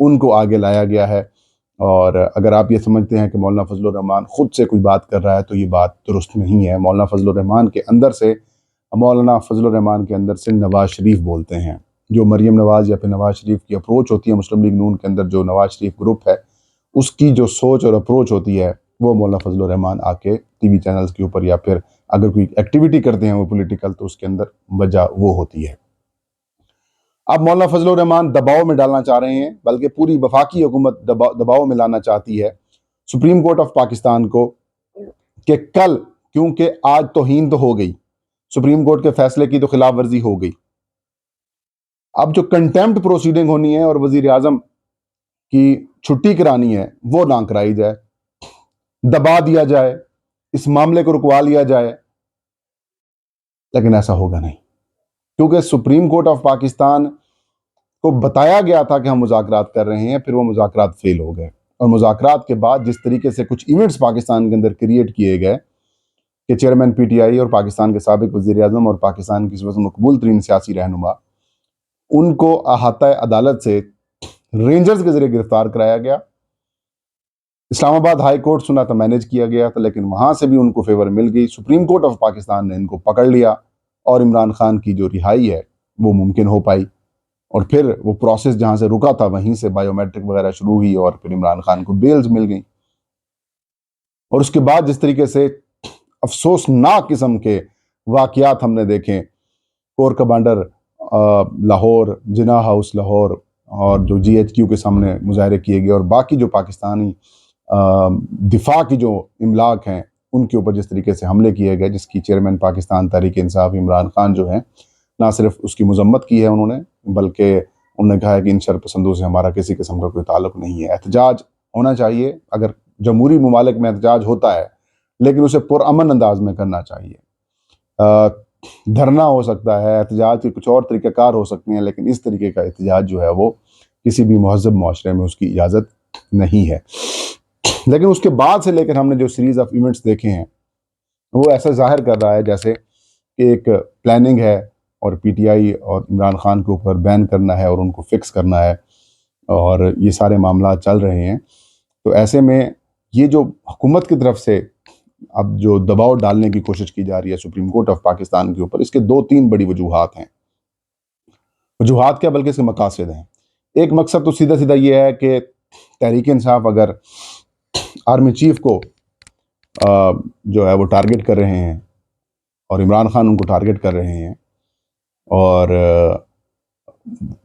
ان کو آگے لایا گیا ہے. اور اگر آپ یہ سمجھتے ہیں کہ مولانا فضل الرحمان خود سے کوئی بات کر رہا ہے تو یہ بات درست نہیں ہے. مولانا فضل الرحمان کے اندر سے نواز شریف بولتے ہیں. جو مریم نواز یا پھر نواز شریف کی اپروچ ہوتی ہے مسلم لیگ نون کے اندر، جو نواز شریف گروپ ہے، اس کی جو سوچ اور اپروچ ہوتی ہے وہ مولانا فضل الرحمان آ کے ٹی وی چینلز کے اوپر یا پھر اگر کوئی ایکٹیویٹی کرتے ہیں وہ پولیٹیکل تو اس کے اندر وجہ وہ ہوتی ہے. اب مولانا فضل الرحمان دباؤ میں ڈالنا چاہ رہے ہیں، بلکہ پوری وفاقی حکومت دباؤ میں لانا چاہتی ہے سپریم کورٹ آف پاکستان کو کہ کل، کیونکہ آج توہین تو ہو گئی، سپریم کورٹ کے فیصلے کی تو خلاف ورزی ہو گئی، اب جو کنٹیمپٹ پروسیڈنگ ہونی ہے اور وزیر اعظم کی چھٹی کرانی ہے وہ نہ کرائی جائے، دبا دیا جائے، اس معاملے کو رکوا لیا جائے. لیکن ایسا ہوگا نہیں، کیونکہ سپریم کورٹ آف پاکستان کو بتایا گیا تھا کہ ہم مذاکرات کر رہے ہیں، پھر وہ مذاکرات فیل ہو گئے. اور مذاکرات کے بعد جس طریقے سے کچھ ایونٹس پاکستان کے اندر کریٹ کیے گئے کہ چیئرمین پی ٹی آئی اور پاکستان کے سابق وزیر اعظم اور پاکستان کی اس وقت مقبول ترین سیاسی رہنما، ان کو احاطہ عدالت سے رینجرز کے ذریعے گرفتار کرایا گیا. اسلام آباد ہائی کورٹ سنا تھا مینیج کیا گیا تھا، لیکن وہاں سے بھی ان کو فیور مل گئی. سپریم کورٹ آف پاکستان نے ان کو پکڑ لیا اور عمران خان کی جو رہائی ہے وہ ممکن ہو پائی. اور پھر وہ پروسیس جہاں سے رکا تھا وہیں سے بائیو میٹرک وغیرہ شروع ہوئی اور پھر عمران خان کو بیلز مل گئیں. اور اس کے بعد جس طریقے سے افسوسناک قسم کے واقعات ہم نے دیکھیں، کور کمانڈر لاہور، جناح ہاؤس لاہور اور جو جی ایچ کیو کے سامنے مظاہرے کیے گئے، اور باقی جو پاکستانی دفاع کی جو املاک ہیں ان کے اوپر جس طریقے سے حملے کیے گئے، جس کی چیئرمین پاکستان تحریک انصاف عمران خان جو ہیں، نہ صرف اس کی مذمت کی ہے انہوں نے، بلکہ انہوں نے کہا ہے کہ ان شرپسندوں سے ہمارا کسی قسم کا کوئی تعلق نہیں ہے. احتجاج ہونا چاہیے، اگر جمہوری ممالک میں احتجاج ہوتا ہے لیکن اسے پرامن انداز میں کرنا چاہیے. دھرنا ہو سکتا ہے، احتجاج کے کچھ اور طریقہ کار ہو سکتے ہیں، لیکن اس طریقے کا احتجاج جو ہے وہ کسی بھی مہذب معاشرے میں اس کی اجازت نہیں ہے. لیکن اس کے بعد سے لے کر ہم نے جو سیریز آف ایونٹس دیکھے ہیں وہ ایسا ظاہر کر رہا ہے جیسے کہ ایک پلاننگ ہے اور پی ٹی آئی اور عمران خان کے اوپر بین کرنا ہے اور ان کو فکس کرنا ہے، اور یہ سارے معاملات چل رہے ہیں. تو ایسے میں یہ جو حکومت کی طرف سے اب جو دباؤ ڈالنے کی کوشش کی جا رہی ہے سپریم کورٹ آف پاکستان کے اوپر، اس کے 2-3 بڑی وجوہات ہیں. وجوہات کیا بلکہ اس کے مقاصد ہیں. ایک مقصد تو سیدھا سیدھا یہ ہے کہ تحریک انصاف اگر آرمی چیف کو جو ہے وہ ٹارگٹ کر رہے ہیں اور عمران خان ان کو ٹارگٹ کر رہے ہیں، اور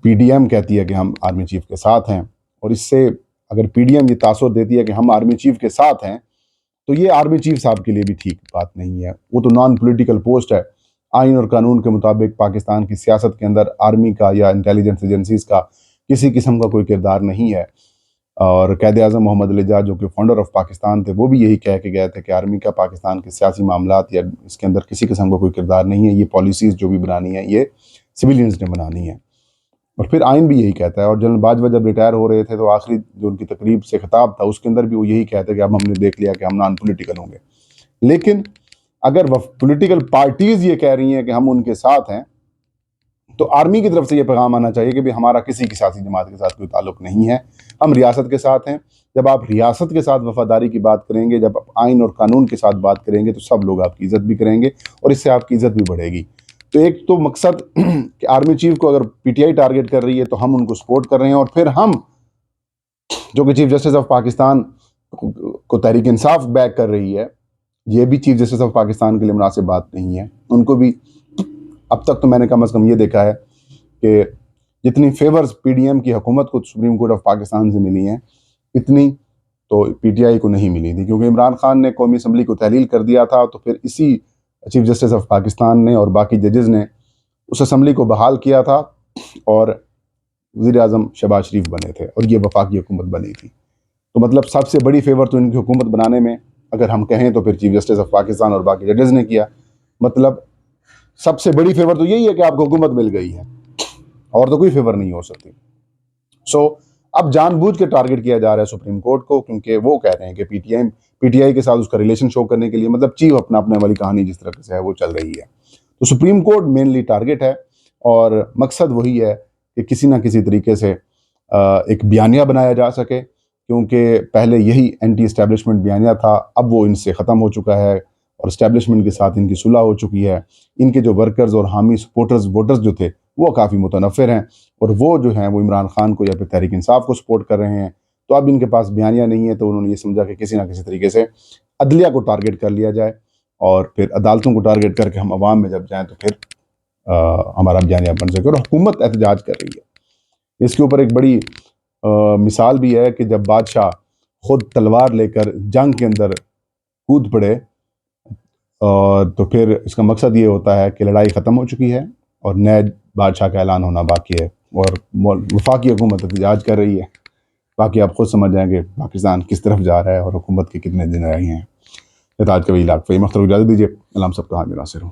پی ڈی ایم کہتی ہے کہ ہم آرمی چیف کے ساتھ ہیں، اور اس سے اگر پی ڈی ایم یہ تاثر دیتی ہے کہ ہم آرمی چیف کے ساتھ ہیں تو یہ آرمی چیف صاحب کے لیے بھی ٹھیک بات نہیں ہے. وہ تو نان پولیٹیکل پوسٹ ہے. آئین اور قانون کے مطابق پاکستان کی سیاست کے اندر آرمی کا یا انٹیلیجنس ایجنسیز کا کسی قسم کا کوئی کردار نہیں ہے. اور قائد اعظم محمد علی جناح جو کہ فاؤنڈر آف پاکستان تھے، وہ بھی یہی کہہ کے گئے تھے کہ آرمی کا پاکستان کے سیاسی معاملات یا اس کے اندر کسی قسم کا کوئی کردار نہیں ہے. یہ پالیسیز جو بھی بنانی ہے یہ سویلینز نے بنانی ہے. اور پھر آئین بھی یہی کہتا ہے. اور جنرل باجوہ جب ریٹائر ہو رہے تھے تو آخری جو ان کی تقریب سے خطاب تھا اس کے اندر بھی وہ یہی کہتے کہ اب ہم نے دیکھ لیا کہ ہم نان پولیٹیکل ہوں گے. لیکن اگر پولیٹیکل پارٹیز یہ کہہ رہی ہیں کہ ہم ان کے ساتھ ہیں تو آرمی کی طرف سے یہ پیغام آنا چاہیے کہ ہمارا کسی کی سیاسی جماعت کے ساتھ کوئی تعلق نہیں ہے، ہم ریاست کے ساتھ ہیں. جب آپ ریاست کے ساتھ وفاداری کی بات کریں گے، جب آپ آئین اور قانون کے ساتھ بات کریں گے تو سب لوگ آپ کی عزت بھی کریں گے اور اس سے آپ کی عزت بھی بڑھے گی. تو ایک تو مقصد کہ آرمی چیف کو اگر پی ٹی آئی ٹارگٹ کر رہی ہے تو ہم ان کو سپورٹ کر رہے ہیں، اور پھر ہم جو کہ چیف جسٹس آف پاکستان کو تحریک انصاف بیک کر رہی ہے، یہ بھی چیف جسٹس آف پاکستان کے لیے مناسب بات نہیں ہے. ان کو بھی اب تک تو میں نے کم از کم یہ دیکھا ہے کہ جتنی فیورز پی ڈی ایم کی حکومت کو سپریم کورٹ آف پاکستان سے ملی ہیں اتنی تو پی ٹی آئی کو نہیں ملی تھی، کیونکہ عمران خان نے قومی اسمبلی کو تحلیل کر دیا تھا. تو پھر اسی چیف جسٹس آف پاکستان نے اور باقی ججز نے اس اسمبلی کو بحال کیا تھا اور وزیر اعظم شہباز شریف بنے تھے اور یہ وفاقی حکومت بنی تھی. تو مطلب سب سے بڑی فیور تو ان کی حکومت بنانے میں اگر ہم کہیں تو پھر چیف جسٹس آف پاکستان اور باقی ججز نے کیا. مطلب سب سے بڑی فیور تو یہی ہے کہ آپ کو حکومت مل گئی ہے اور تو کوئی فیور نہیں ہو سکتی. سو اب جان بوجھ کے ٹارگٹ کیا جا رہا ہے سپریم کورٹ کو، کیونکہ وہ کہہ رہے ہیں کہ پی ٹی آئی کے ساتھ اس کا ریلیشن شو کرنے کے لیے، مطلب چیف اپنا اپنے والی کہانی جس طرح سے ہے وہ چل رہی ہے. تو سپریم کورٹ مینلی ٹارگٹ ہے اور مقصد وہی ہے کہ کسی نہ کسی طریقے سے ایک بیانیہ بنایا جا سکے، کیونکہ پہلے یہی اینٹی اسٹیبلشمنٹ بیانیہ تھا، اب وہ ان سے ختم ہو چکا ہے اور اسٹیبلشمنٹ کے ساتھ ان کی صلح ہو چکی ہے۔ ان کے جو ورکرز اور حامی سپورٹرز ووٹرز جو تھے وہ کافی متنفر ہیں، اور وہ جو ہیں وہ عمران خان کو یا پھر تحریک انصاف کو سپورٹ کر رہے ہیں۔ تو اب ان کے پاس بیانیہ نہیں ہے، تو انہوں نے یہ سمجھا کہ کسی نہ کسی طریقے سے عدلیہ کو ٹارگٹ کر لیا جائے، اور پھر عدالتوں کو ٹارگٹ کر کے ہم عوام میں جب جائیں تو پھر ہمارا بیانیہ بن سکے، اور حکومت احتجاج کر رہی ہے۔ اس کے اوپر ایک بڑی مثال بھی ہے کہ جب بادشاہ خود تلوار لے کر جنگ کے اندر کود پڑے، تو پھر اس کا مقصد یہ ہوتا ہے کہ لڑائی ختم ہو چکی ہے اور نئے بادشاہ کا اعلان ہونا باقی ہے، اور وفاقی حکومت احتجاج کر رہی ہے۔ باقی آپ خود سمجھ جائیں کہ پاکستان کس طرف جا رہا ہے اور حکومت کے کتنے دن رہے ہیں۔ آج کا وی لاگ فہیم اختر کو اجازت دیجیے، اللہ ہم سب کا حامی ناصر ہوں۔